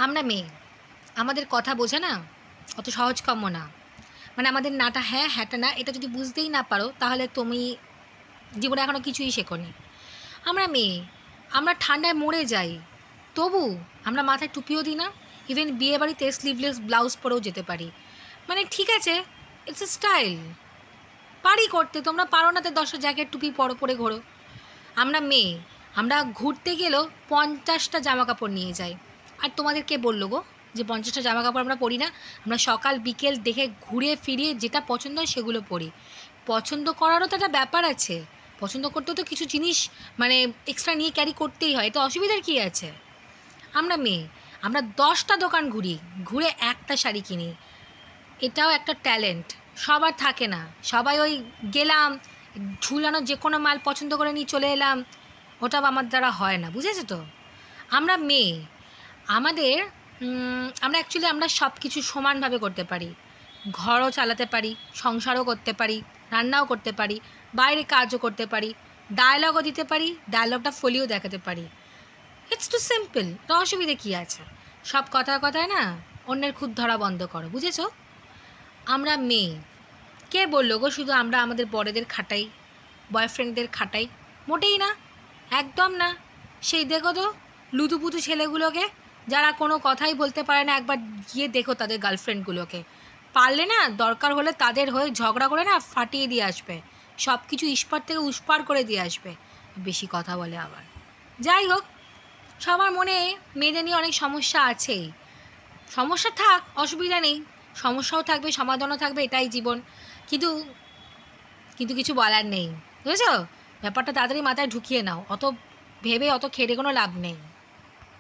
আমরা মেয়ে, আমাদের কথা বোঝা না অত সহজকম্য না। মানে আমাদের নাটা হ্যাঁ, হ্যাঁটা না, এটা যদি বুঝতেই না পারো তাহলে তুমি জীবনে এখনও কিছুই শেখোনি। আমরা মেয়ে, আমরা ঠান্ডায় মরে যাই, তবু আমরা মাথায় টুপিও দিই না। ইভেন বিয়েবাড়িতে স্লিভলেস ব্লাউজ পরেও যেতে পারি। মানে ঠিক আছে, ইটস এ স্টাইল, পারি করতে। তোমরা পারো না তো 10টা জ্যাকেট টুপি পরে ঘোরো। আমরা মেয়ে, আমরা ঘুরতে গেলেও 50টা জামা কাপড় নিয়ে যাই। আর তোমাদের কে বললো গো যে 50টা জামা কাপড় আমরা পরি না? আমরা সকাল বিকেল দেখে ঘুরে ফিরিয়ে যেটা পছন্দ হয় সেগুলো পরি। পছন্দ করারও তো একটা ব্যাপার আছে। পছন্দ করতেও তো কিছু জিনিস মানে এক্সট্রা নিয়ে ক্যারি করতেই হয়, তো অসুবিধার কী আছে? আমরা মেয়ে, আমরা 10টা দোকান ঘুরি, ঘুরে একটা শাড়ি কিনি। এটাও একটা ট্যালেন্ট, সবার থাকে না। সবাই ওই গেলাম, ঝুলানো যে কোনো মাল পছন্দ করে নিয়ে চলে এলাম, ওটাও আমার দ্বারা হয় না, বুঝেছো তো? আমরা মেয়ে, আমাদের আমরা অ্যাকচুয়ালি আমরা সব কিছু সমানভাবে করতে পারি। ঘরও চালাতে পারি, সংসারও করতে পারি, রান্নাও করতে পারি, বাইরে কাজও করতে পারি, ডায়লগও দিতে পারি, ডায়লগটা ফলিও দেখাতে পারি। It's too simple. তো অসুবিধে কী আছে? সব কথায় কথায় না অন্যের খুদ ধরা বন্ধ করো, বুঝেছো? আমরা মেয়ে, কে বললো গো শুধু আমরা আমাদের বড়দের খাটাই, বয়ফ্রেন্ডদের খাটাই? মোটেই না, একদম না। সেই দেখো তো লুতুপুতু ছেলেগুলোকে, যারা কোনো কথাই বলতে পারে না, একবার গিয়ে দেখো তাদের গার্লফ্রেন্ডগুলোকে। পারলে না দরকার হলে তাদের হয়ে ঝগড়া করে না ফাটিয়ে দিয়ে আসবে, সব কিছু ইস্পার থেকে উস্পার করে দিয়ে আসবে। বেশি কথা বলে আবার। যাই হোক, সবার মনে মেয়েদের নিয়ে অনেক সমস্যা আছেই। সমস্যা থাক, অসুবিধা নেই, সমস্যাও থাকবে, সমাধানও থাকবে, এটাই জীবন। কিন্তু কিন্তু কিছু বলার নেই, বুঝেছো? ব্যাপারটা তাড়াতাড়ি মাথায় ঢুকিয়ে নাও, অত ভেবে অত খেটে কোনো লাভ নেই।